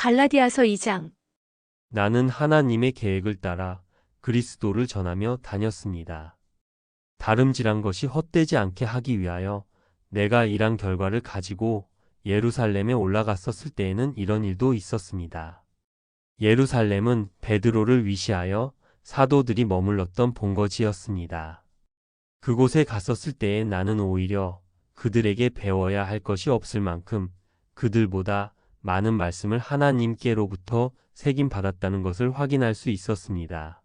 갈라디아서 2장. 나는 하나님의 계획을 따라 그리스도를 전하며 다녔습니다. 다름질한 것이 헛되지 않게 하기 위하여 내가 일한 결과를 가지고 예루살렘에 올라갔었을 때에는 이런 일도 있었습니다. 예루살렘은 베드로를 위시하여 사도들이 머물렀던 본거지였습니다. 그곳에 갔었을 때에 나는 오히려 그들에게 배워야 할 것이 없을 만큼 그들보다 많은 말씀을 하나님께로부터 새김받았다는 것을 확인할 수 있었습니다.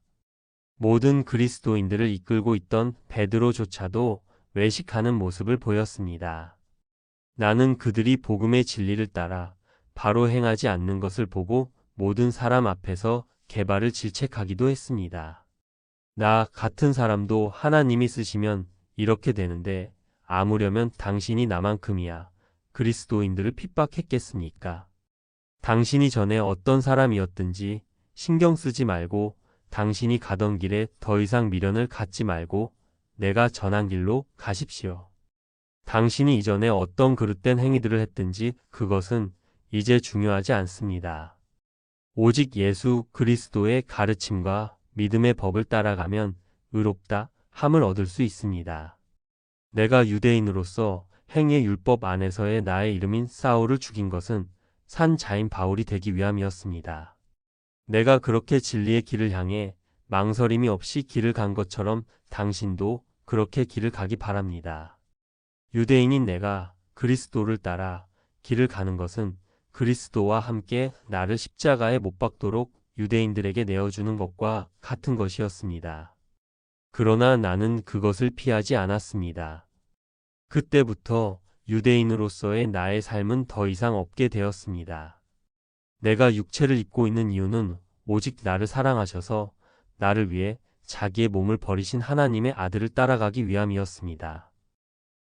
모든 그리스도인들을 이끌고 있던 베드로조차도 외식하는 모습을 보였습니다. 나는 그들이 복음의 진리를 따라 바로 행하지 않는 것을 보고 모든 사람 앞에서 개발을 질책하기도 했습니다. 나 같은 사람도 하나님이 쓰시면 이렇게 되는데 아무려면 당신이 나만큼이야 그리스도인들을 핍박했겠습니까? 당신이 전에 어떤 사람이었든지 신경 쓰지 말고 당신이 가던 길에 더 이상 미련을 갖지 말고 내가 전한 길로 가십시오. 당신이 이전에 어떤 그릇된 행위들을 했든지 그것은 이제 중요하지 않습니다. 오직 예수 그리스도의 가르침과 믿음의 법을 따라가면 의롭다 함을 얻을 수 있습니다. 내가 유대인으로서 행위의 율법 안에서의 나의 이름인 사울을 죽인 것은 산자인 바울이 되기 위함이었습니다. 내가 그렇게 진리의 길을 향해 망설임이 없이 길을 간 것처럼 당신도 그렇게 길을 가기 바랍니다. 유대인인 내가 그리스도를 따라 길을 가는 것은 그리스도와 함께 나를 십자가에 못 박도록 유대인들에게 내어주는 것과 같은 것이었습니다. 그러나 나는 그것을 피하지 않았습니다. 그때부터 유대인으로서의 나의 삶은 더 이상 없게 되었습니다. 내가 육체를 입고 있는 이유는 오직 나를 사랑하셔서 나를 위해 자기의 몸을 버리신 하나님의 아들을 따라가기 위함이었습니다.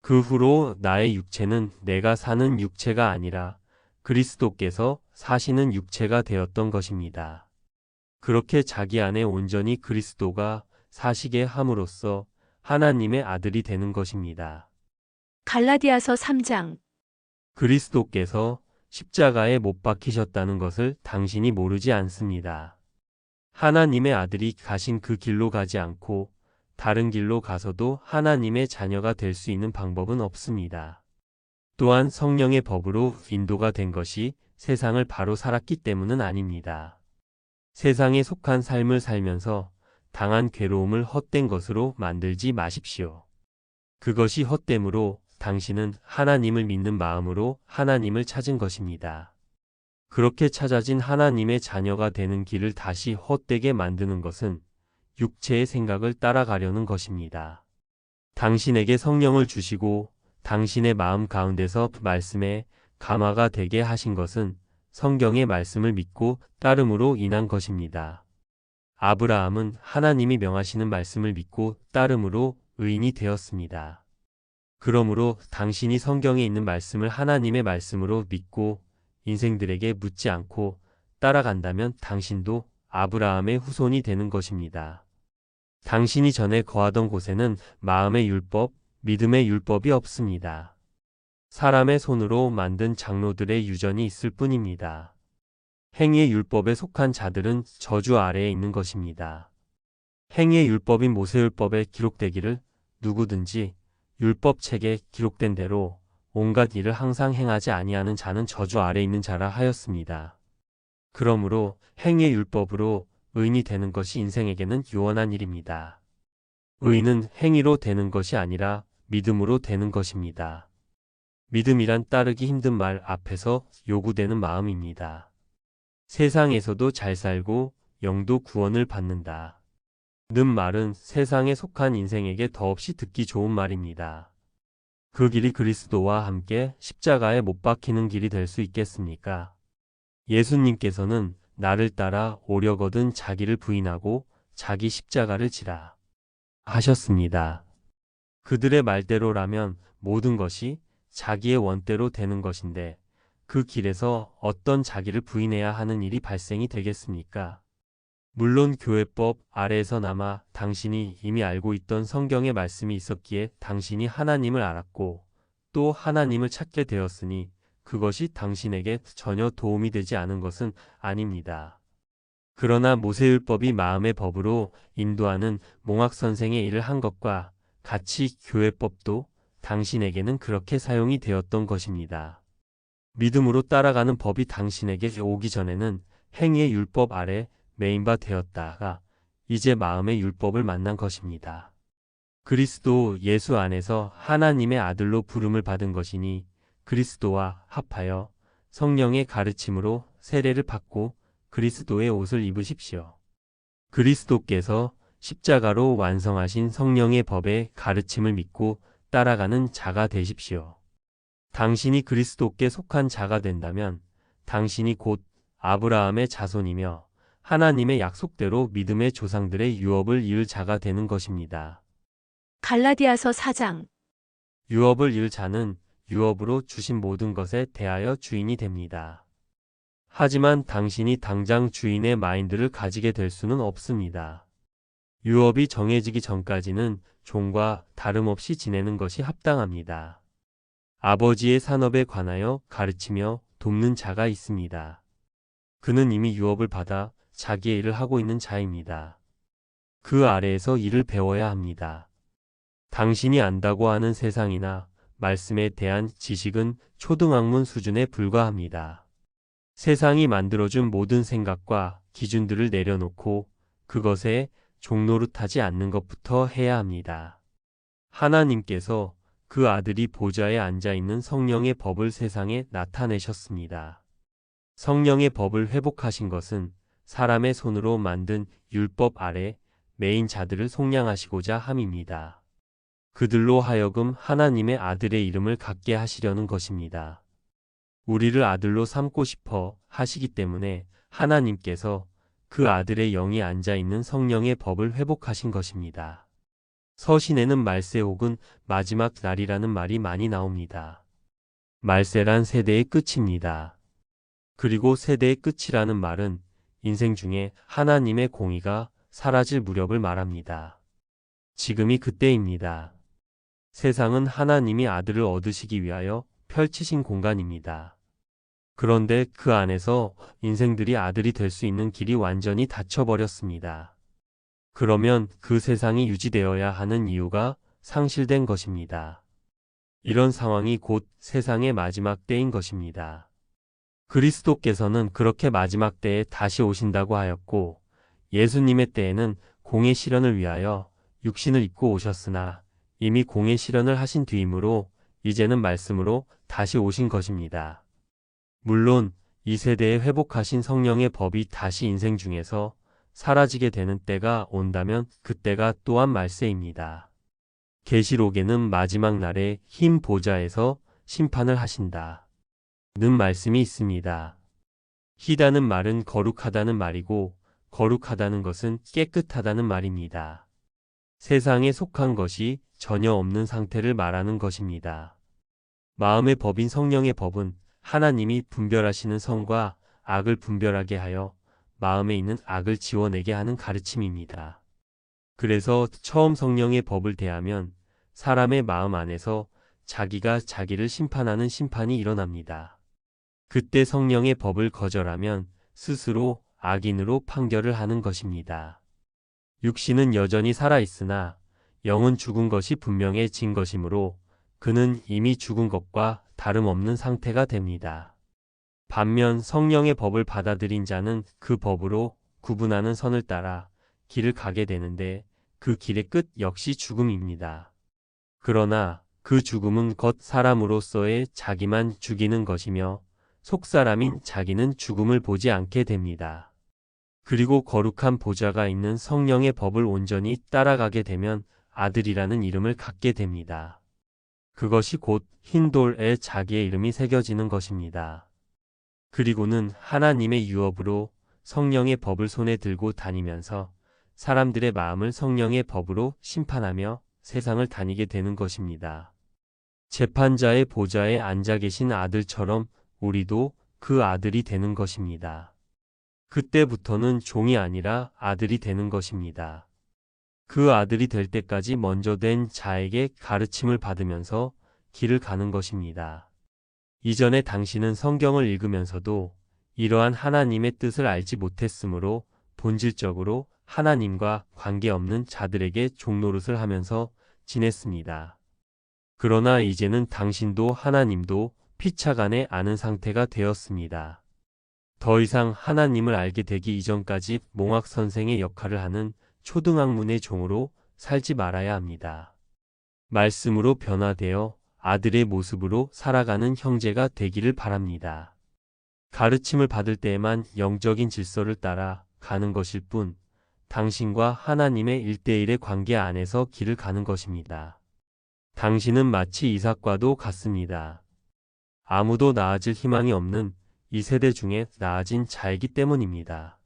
그 후로 나의 육체는 내가 사는 육체가 아니라 그리스도께서 사시는 육체가 되었던 것입니다. 그렇게 자기 안에 온전히 그리스도가 사시게 함으로써 하나님의 아들이 되는 것입니다. 갈라디아서 3장. 그리스도께서 십자가에 못 박히셨다는 것을 당신이 모르지 않습니다. 하나님의 아들이 가신 그 길로 가지 않고 다른 길로 가서도 하나님의 자녀가 될 수 있는 방법은 없습니다. 또한 성령의 법으로 인도가 된 것이 세상을 바로 살았기 때문은 아닙니다. 세상에 속한 삶을 살면서 당한 괴로움을 헛된 것으로 만들지 마십시오. 그것이 헛됨으로 당신은 하나님을 믿는 마음으로 하나님을 찾은 것입니다. 그렇게 찾아진 하나님의 자녀가 되는 길을 다시 헛되게 만드는 것은 육체의 생각을 따라가려는 것입니다. 당신에게 성령을 주시고 당신의 마음 가운데서 말씀에 감화가 되게 하신 것은 성경의 말씀을 믿고 따름으로 인한 것입니다. 아브라함은 하나님이 명하시는 말씀을 믿고 따름으로 의인이 되었습니다. 그러므로 당신이 성경에 있는 말씀을 하나님의 말씀으로 믿고 인생들에게 묻지 않고 따라간다면 당신도 아브라함의 후손이 되는 것입니다. 당신이 전에 거하던 곳에는 마음의 율법, 믿음의 율법이 없습니다. 사람의 손으로 만든 장로들의 유전이 있을 뿐입니다. 행위의 율법에 속한 자들은 저주 아래에 있는 것입니다. 행위의 율법인 모세율법에 기록되기를 누구든지 율법책에 기록된 대로 온갖 일을 항상 행하지 아니하는 자는 저주 아래 있는 자라 하였습니다. 그러므로 행위의 율법으로 의인이 되는 것이 인생에게는 유언한 일입니다. 의인은 행위로 되는 것이 아니라 믿음으로 되는 것입니다. 믿음이란 따르기 힘든 말 앞에서 요구되는 마음입니다. 세상에서도 잘 살고 영도 구원을 받는다. 는 말은 세상에 속한 인생에게 더없이 듣기 좋은 말입니다. 그 길이 그리스도와 함께 십자가에 못 박히는 길이 될 수 있겠습니까? 예수님께서는 나를 따라 오려거든 자기를 부인하고 자기 십자가를 지라 하셨습니다. 그들의 말대로라면 모든 것이 자기의 원대로 되는 것인데 그 길에서 어떤 자기를 부인해야 하는 일이 발생이 되겠습니까? 물론 교회법 아래에서나마 당신이 이미 알고 있던 성경의 말씀이 있었기에 당신이 하나님을 알았고 또 하나님을 찾게 되었으니 그것이 당신에게 전혀 도움이 되지 않은 것은 아닙니다. 그러나 모세율법이 마음의 법으로 인도하는 몽학 선생의 일을 한 것과 같이 교회법도 당신에게는 그렇게 사용이 되었던 것입니다. 믿음으로 따라가는 법이 당신에게 오기 전에는 행위의 율법 아래 매인바 되었다가 이제 마음의 율법을 만난 것입니다. 그리스도 예수 안에서 하나님의 아들로 부름을 받은 것이니 그리스도와 합하여 성령의 가르침으로 세례를 받고 그리스도의 옷을 입으십시오. 그리스도께서 십자가로 완성하신 성령의 법의 가르침을 믿고 따라가는 자가 되십시오. 당신이 그리스도께 속한 자가 된다면 당신이 곧 아브라함의 자손이며 하나님의 약속대로 믿음의 조상들의 유업을 이을 자가 되는 것입니다. 갈라디아서 4장. 유업을 이을 자는 유업으로 주신 모든 것에 대하여 주인이 됩니다. 하지만 당신이 당장 주인의 마인드를 가지게 될 수는 없습니다. 유업이 정해지기 전까지는 종과 다름없이 지내는 것이 합당합니다. 아버지의 산업에 관하여 가르치며 돕는 자가 있습니다. 그는 이미 유업을 받아 자기의 일을 하고 있는 자입니다. 그 아래에서 일을 배워야 합니다. 당신이 안다고 하는 세상이나 말씀에 대한 지식은 초등학문 수준에 불과합니다. 세상이 만들어준 모든 생각과 기준들을 내려놓고 그것에 종노릇하지 않는 것부터 해야 합니다. 하나님께서 그 아들이 보좌에 앉아있는 성령의 법을 세상에 나타내셨습니다. 성령의 법을 회복하신 것은 사람의 손으로 만든 율법 아래 매인 자들을 속량하시고자 함입니다. 그들로 하여금 하나님의 아들의 이름을 갖게 하시려는 것입니다. 우리를 아들로 삼고 싶어 하시기 때문에 하나님께서 그 아들의 영이 앉아있는 성령의 법을 회복하신 것입니다. 서신에는 말세 혹은 마지막 날이라는 말이 많이 나옵니다. 말세란 세대의 끝입니다. 그리고 세대의 끝이라는 말은 인생 중에 하나님의 공의가 사라질 무렵을 말합니다. 지금이 그때입니다. 세상은 하나님이 아들을 얻으시기 위하여 펼치신 공간입니다. 그런데 그 안에서 인생들이 아들이 될 수 있는 길이 완전히 닫혀버렸습니다. 그러면 그 세상이 유지되어야 하는 이유가 상실된 것입니다. 이런 상황이 곧 세상의 마지막 때인 것입니다. 그리스도께서는 그렇게 마지막 때에 다시 오신다고 하였고 예수님의 때에는 공의 실현을 위하여 육신을 입고 오셨으나 이미 공의 실현을 하신 뒤이므로 이제는 말씀으로 다시 오신 것입니다. 물론 이 세대에 회복하신 성령의 법이 다시 인생 중에서 사라지게 되는 때가 온다면 그때가 또한 말세입니다. 계시록에는 마지막 날에 흰 보좌에서 심판을 하신다 는 말씀이 있습니다. 희다는 말은 거룩하다는 말이고 거룩하다는 것은 깨끗하다는 말입니다. 세상에 속한 것이 전혀 없는 상태를 말하는 것입니다. 마음의 법인 성령의 법은 하나님이 분별하시는 선과 악을 분별하게 하여 마음에 있는 악을 지워내게 하는 가르침입니다. 그래서 처음 성령의 법을 대하면 사람의 마음 안에서 자기가 자기를 심판하는 심판이 일어납니다. 그때 성령의 법을 거절하면 스스로 악인으로 판결을 하는 것입니다. 육신은 여전히 살아있으나 영은 죽은 것이 분명해진 것이므로 그는 이미 죽은 것과 다름없는 상태가 됩니다. 반면 성령의 법을 받아들인 자는 그 법으로 구분하는 선을 따라 길을 가게 되는데 그 길의 끝 역시 죽음입니다. 그러나 그 죽음은 겉 사람으로서의 자기만 죽이는 것이며 속사람인 자기는 죽음을 보지 않게 됩니다. 그리고 거룩한 보좌가 있는 성령의 법을 온전히 따라가게 되면 아들이라는 이름을 갖게 됩니다. 그것이 곧 흰 돌에 자기의 이름이 새겨지는 것입니다. 그리고는 하나님의 유업으로 성령의 법을 손에 들고 다니면서 사람들의 마음을 성령의 법으로 심판하며 세상을 다니게 되는 것입니다. 재판자의 보좌에 앉아 계신 아들처럼 우리도 그 아들이 되는 것입니다. 그때부터는 종이 아니라 아들이 되는 것입니다. 그 아들이 될 때까지 먼저 된 자에게 가르침을 받으면서 길을 가는 것입니다. 이전에 당신은 성경을 읽으면서도 이러한 하나님의 뜻을 알지 못했으므로 본질적으로 하나님과 관계없는 자들에게 종노릇을 하면서 지냈습니다. 그러나 이제는 당신도 하나님도 피차간에 아는 상태가 되었습니다. 더 이상 하나님을 알게 되기 이전까지 몽학 선생의 역할을 하는 초등학문의 종으로 살지 말아야 합니다. 말씀으로 변화되어 아들의 모습으로 살아가는 형제가 되기를 바랍니다. 가르침을 받을 때에만 영적인 질서를 따라 가는 것일 뿐 당신과 하나님의 1대1의 관계 안에서 길을 가는 것입니다. 당신은 마치 이삭과도 같습니다. 아무도 나아질 희망이 없는 이 세대 중에 나아진 자이기 때문입니다.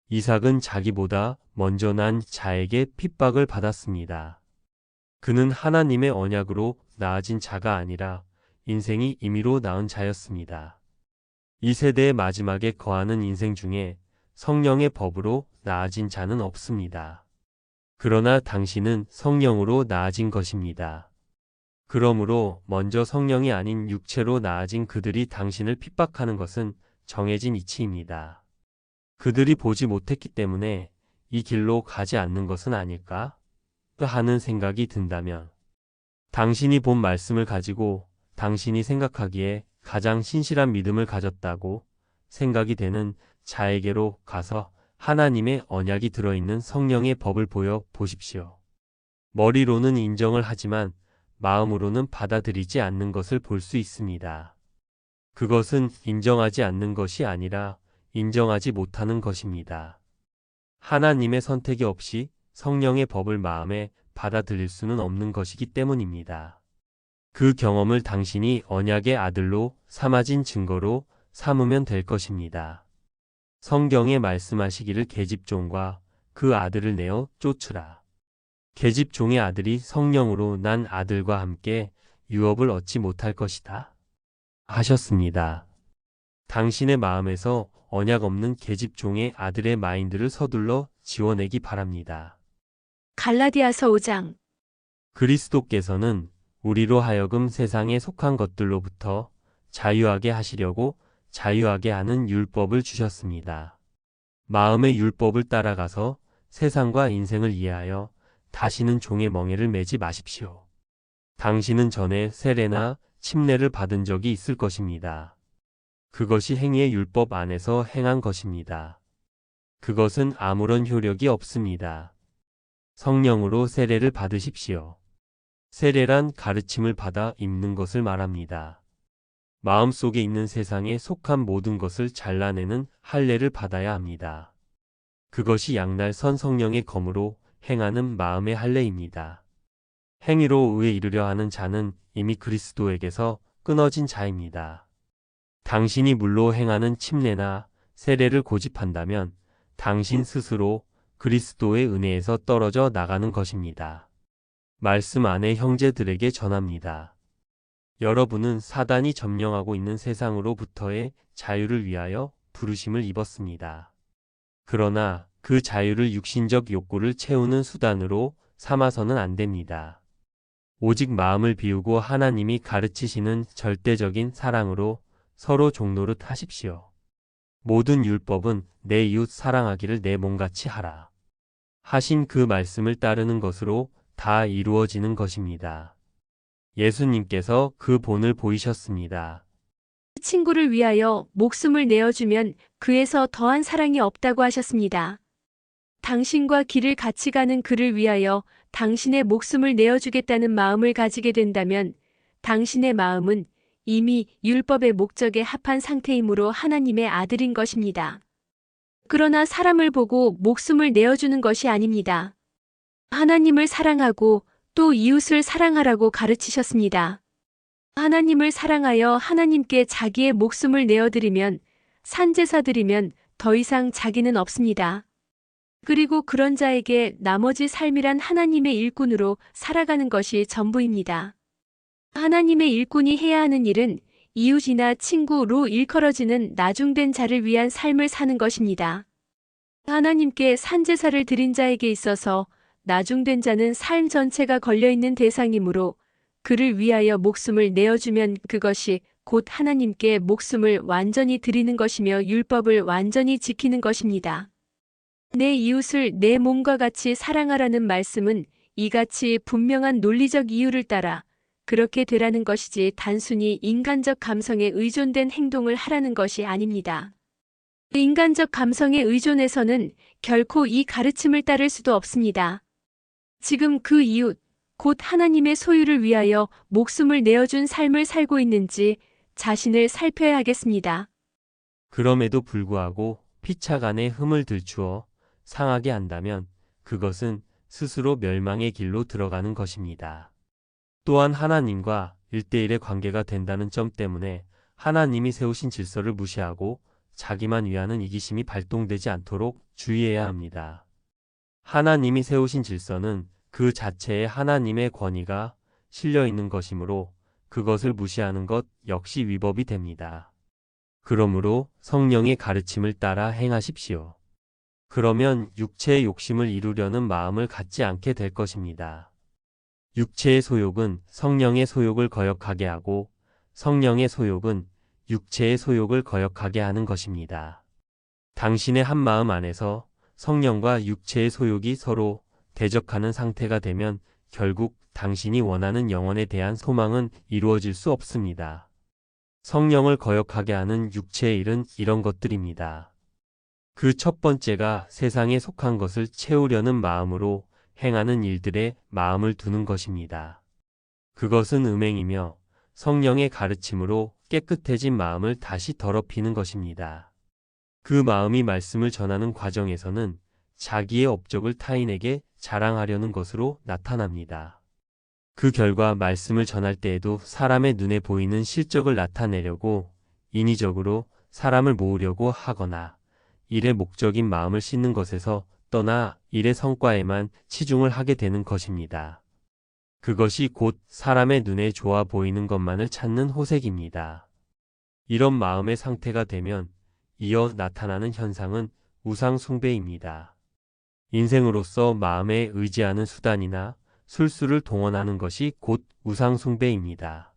이삭은 자기보다 먼저 난 자에게 핍박을 받았습니다. 그는 하나님의 언약으로 나아진 자가 아니라 인생이 임의로 낳은 자였습니다. 이 세대의 마지막에 거하는 인생 중에 성령의 법으로 나아진 자는 없습니다. 그러나 당신은 성령으로 나아진 것입니다. 그러므로 먼저 성령이 아닌 육체로 나아진 그들이 당신을 핍박하는 것은 정해진 이치입니다. 그들이 보지 못했기 때문에 이 길로 가지 않는 것은 아닐까? 하는 생각이 든다면 당신이 본 말씀을 가지고 당신이 생각하기에 가장 신실한 믿음을 가졌다고 생각이 되는 자에게로 가서 하나님의 언약이 들어있는 성령의 법을 보여 보십시오. 머리로는 인정을 하지만 마음으로는 받아들이지 않는 것을 볼 수 있습니다. 그것은 인정하지 않는 것이 아니라 인정하지 못하는 것입니다. 하나님의 선택이 없이 성령의 법을 마음에 받아들일 수는 없는 것이기 때문입니다. 그 경험을 당신이 언약의 아들로 삼아진 증거로 삼으면 될 것입니다. 성경에 말씀하시기를 계집종과 그 아들을 내어 쫓으라. 계집종의 아들이 성령으로 난 아들과 함께 유업을 얻지 못할 것이다. 하셨습니다. 당신의 마음에서 언약 없는 계집종의 아들의 마인드를 서둘러 지워내기 바랍니다. 갈라디아서 5장. 그리스도께서는 우리로 하여금 세상에 속한 것들로부터 자유하게 하시려고 자유하게 하는 율법을 주셨습니다. 마음의 율법을 따라가서 세상과 인생을 이해하여 다시는 종의 멍에를 매지 마십시오. 당신은 전에 세례나 침례를 받은 적이 있을 것입니다. 그것이 행위의 율법 안에서 행한 것입니다. 그것은 아무런 효력이 없습니다. 성령으로 세례를 받으십시오. 세례란 가르침을 받아 입는 것을 말합니다. 마음속에 있는 세상에 속한 모든 것을 잘라내는 할례를 받아야 합니다. 그것이 양날 선 성령의 검으로 행하는 마음의 할례입니다. 행위로 의에 이르려 하는 자는 이미 그리스도에게서 끊어진 자입니다. 당신이 물로 행하는 침례나 세례를 고집한다면 당신 스스로 그리스도의 은혜에서 떨어져 나가는 것입니다. 말씀 안에 형제들에게 전합니다. 여러분은 사단이 점령하고 있는 세상으로부터의 자유를 위하여 부르심을 입었습니다. 그러나 그 자유를 육신적 욕구를 채우는 수단으로 삼아서는 안 됩니다. 오직 마음을 비우고 하나님이 가르치시는 절대적인 사랑으로 서로 종노릇 하십시오. 모든 율법은 내 이웃 사랑하기를 내 몸같이 하라. 하신 그 말씀을 따르는 것으로 다 이루어지는 것입니다. 예수님께서 그 본을 보이셨습니다. 친구를 위하여 목숨을 내어주면 그에서 더한 사랑이 없다고 하셨습니다. 당신과 길을 같이 가는 그를 위하여 당신의 목숨을 내어주겠다는 마음을 가지게 된다면 당신의 마음은 이미 율법의 목적에 합한 상태이므로 하나님의 아들인 것입니다. 그러나 사람을 보고 목숨을 내어주는 것이 아닙니다. 하나님을 사랑하고 또 이웃을 사랑하라고 가르치셨습니다. 하나님을 사랑하여 하나님께 자기의 목숨을 내어드리면 산제사 드리면 더 이상 자기는 없습니다. 그리고 그런 자에게 나머지 삶이란 하나님의 일꾼으로 살아가는 것이 전부입니다. 하나님의 일꾼이 해야 하는 일은 이웃이나 친구로 일컬어지는 나중된 자를 위한 삶을 사는 것입니다. 하나님께 산제사를 드린 자에게 있어서 나중된 자는 삶 전체가 걸려있는 대상이므로 그를 위하여 목숨을 내어주면 그것이 곧 하나님께 목숨을 완전히 드리는 것이며 율법을 완전히 지키는 것입니다. 내 이웃을 내 몸과 같이 사랑하라는 말씀은 이같이 분명한 논리적 이유를 따라 그렇게 되라는 것이지 단순히 인간적 감성에 의존된 행동을 하라는 것이 아닙니다. 인간적 감성에 의존해서는 결코 이 가르침을 따를 수도 없습니다. 지금 그 이웃, 곧 하나님의 소유를 위하여 목숨을 내어준 삶을 살고 있는지 자신을 살펴야 하겠습니다. 그럼에도 불구하고 피차 간에 흠을 들추어 상하게 한다면 그것은 스스로 멸망의 길로 들어가는 것입니다. 또한 하나님과 1대1의 관계가 된다는 점 때문에 하나님이 세우신 질서를 무시하고 자기만 위하는 이기심이 발동되지 않도록 주의해야 합니다. 하나님이 세우신 질서는 그 자체에 하나님의 권위가 실려 있는 것이므로 그것을 무시하는 것 역시 위법이 됩니다. 그러므로 성령의 가르침을 따라 행하십시오. 그러면 육체의 욕심을 이루려는 마음을 갖지 않게 될 것입니다. 육체의 소욕은 성령의 소욕을 거역하게 하고 성령의 소욕은 육체의 소욕을 거역하게 하는 것입니다. 당신의 한 마음 안에서 성령과 육체의 소욕이 서로 대적하는 상태가 되면 결국 당신이 원하는 영혼에 대한 소망은 이루어질 수 없습니다. 성령을 거역하게 하는 육체의 일은 이런 것들입니다. 그 첫 번째가 세상에 속한 것을 채우려는 마음으로 행하는 일들에 마음을 두는 것입니다. 그것은 음행이며 성령의 가르침으로 깨끗해진 마음을 다시 더럽히는 것입니다. 그 마음이 말씀을 전하는 과정에서는 자기의 업적을 타인에게 자랑하려는 것으로 나타납니다. 그 결과 말씀을 전할 때에도 사람의 눈에 보이는 실적을 나타내려고 인위적으로 사람을 모으려고 하거나 일의 목적인 마음을 씻는 것에서 떠나 일의 성과에만 치중을 하게 되는 것입니다. 그것이 곧 사람의 눈에 좋아 보이는 것만을 찾는 호색입니다. 이런 마음의 상태가 되면 이어 나타나는 현상은 우상 숭배입니다. 인생으로서 마음에 의지하는 수단이나 술수를 동원하는 것이 곧 우상 숭배입니다.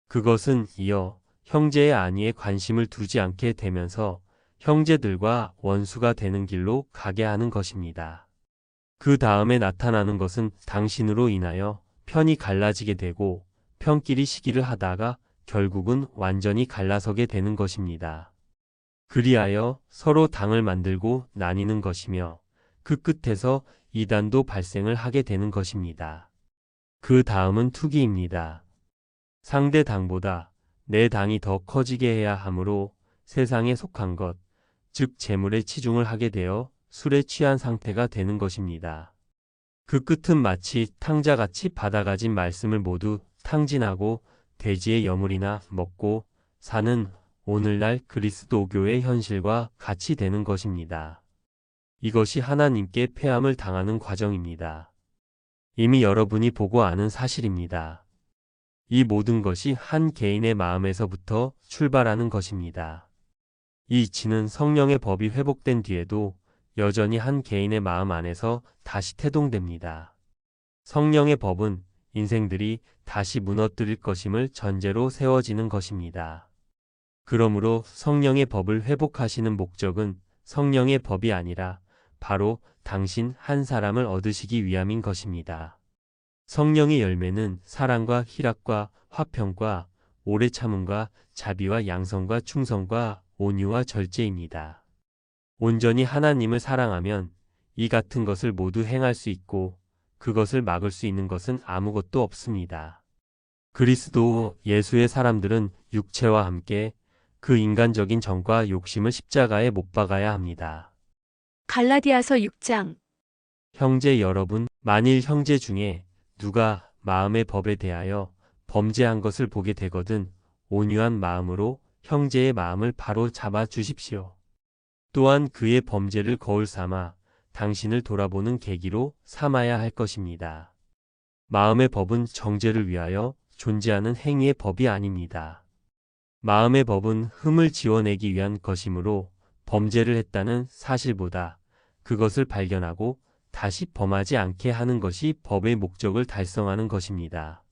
그것은 이어 형제의 안위에 관심을 두지 않게 되면서 형제들과 원수가 되는 길로 가게 하는 것입니다. 그 다음에 나타나는 것은 당신으로 인하여 편이 갈라지게 되고 편끼리 시기를 하다가 결국은 완전히 갈라서게 되는 것입니다. 그리하여 서로 당을 만들고 나뉘는 것이며 그 끝에서 이단도 발생을 하게 되는 것입니다. 그 다음은 투기입니다. 상대 당보다 내 당이 더 커지게 해야 하므로 세상에 속한 것, 즉 재물에 치중을 하게 되어 술에 취한 상태가 되는 것입니다. 그 끝은 마치 탕자같이 받아가진 말씀을 모두 탕진하고 돼지의 여물이나 먹고 사는 오늘날 그리스도교의 현실과 같이 되는 것입니다. 이것이 하나님께 패함을 당하는 과정입니다. 이미 여러분이 보고 아는 사실입니다. 이 모든 것이 한 개인의 마음에서부터 출발하는 것입니다. 이 이치는 성령의 법이 회복된 뒤에도 여전히 한 개인의 마음 안에서 다시 태동됩니다. 성령의 법은 인생들이 다시 무너뜨릴 것임을 전제로 세워지는 것입니다. 그러므로 성령의 법을 회복하시는 목적은 성령의 법이 아니라 바로 당신 한 사람을 얻으시기 위함인 것입니다. 성령의 열매는 사랑과 희락과 화평과 오래 참음과 자비와 양성과 충성과 온유와 절제입니다. 온전히 하나님을 사랑하면 이 같은 것을 모두 행할 수 있고 그것을 막을 수 있는 것은 아무것도 없습니다. 그리스도 예수의 사람들은 육체와 함께 그 인간적인 정과 욕심을 십자가에 못 박아야 합니다. 갈라디아서 6장. 형제 여러분, 만일 형제 중에 누가 마음의 법에 대하여 범죄한 것을 보게 되거든 온유한 마음으로 형제의 마음을 바로 잡아 주십시오. 또한 그의 범죄를 거울 삼아 당신을 돌아보는 계기로 삼아야 할 것입니다. 마음의 법은 정죄를 위하여 존재하는 행위의 법이 아닙니다. 마음의 법은 흠을 지워내기 위한 것이므로 범죄를 했다는 사실보다 그것을 발견하고 다시 범하지 않게 하는 것이 법의 목적을 달성하는 것입니다.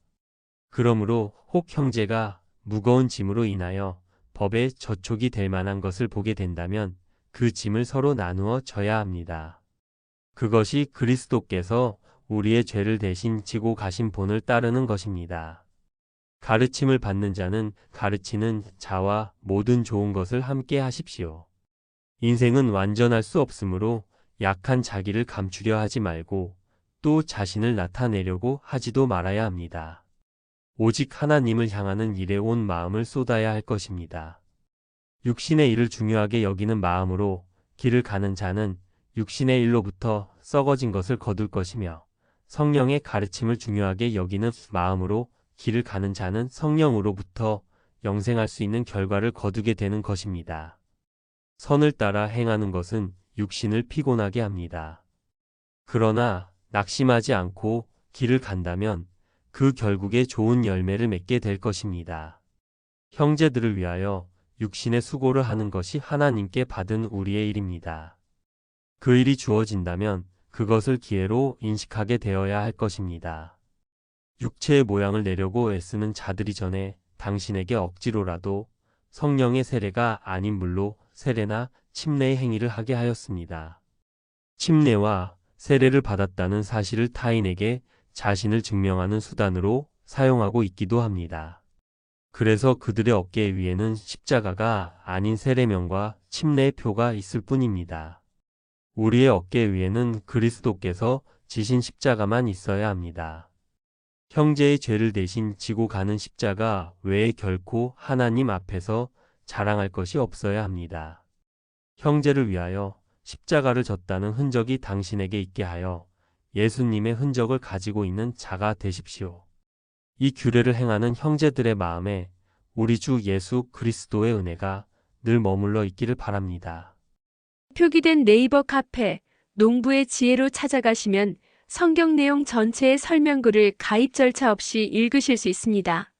그러므로 혹 형제가 무거운 짐으로 인하여 법에 저촉이 될 만한 것을 보게 된다면 그 짐을 서로 나누어 져야 합니다. 그것이 그리스도께서 우리의 죄를 대신 지고 가신 본을 따르는 것입니다. 가르침을 받는 자는 가르치는 자와 모든 좋은 것을 함께 하십시오. 인생은 완전할 수 없으므로 약한 자기를 감추려 하지 말고 또 자신을 나타내려고 하지도 말아야 합니다. 오직 하나님을 향하는 일에 온 마음을 쏟아야 할 것입니다. 육신의 일을 중요하게 여기는 마음으로 길을 가는 자는 육신의 일로부터 썩어진 것을 거둘 것이며 성령의 가르침을 중요하게 여기는 마음으로 길을 가는 자는 성령으로부터 영생할 수 있는 결과를 거두게 되는 것입니다. 선을 따라 행하는 것은 육신을 피곤하게 합니다. 그러나 낙심하지 않고 길을 간다면 그 결국에 좋은 열매를 맺게 될 것입니다. 형제들을 위하여 육신의 수고를 하는 것이 하나님께 받은 우리의 일입니다. 그 일이 주어진다면 그것을 기회로 인식하게 되어야 할 것입니다. 육체의 모양을 내려고 애쓰는 자들이 전에 당신에게 억지로라도 성령의 세례가 아닌 물로 세례나 침례의 행위를 하게 하였습니다. 침례와 세례를 받았다는 사실을 타인에게 자신을 증명하는 수단으로 사용하고 있기도 합니다. 그래서 그들의 어깨 위에는 십자가가 아닌 세례명과 침례의 표가 있을 뿐입니다. 우리의 어깨 위에는 그리스도께서 지신 십자가만 있어야 합니다. 형제의 죄를 대신 지고 가는 십자가 외에 결코 하나님 앞에서 자랑할 것이 없어야 합니다. 형제를 위하여 십자가를 졌다는 흔적이 당신에게 있게 하여 예수님의 흔적을 가지고 있는 자가 되십시오. 이 규례를 행하는 형제들의 마음에 우리 주 예수 그리스도의 은혜가 늘 머물러 있기를 바랍니다. 표기된 네이버 카페 농부의 지혜로 찾아가시면 성경 내용 전체의 설명글을 가입 절차 없이 읽으실 수 있습니다.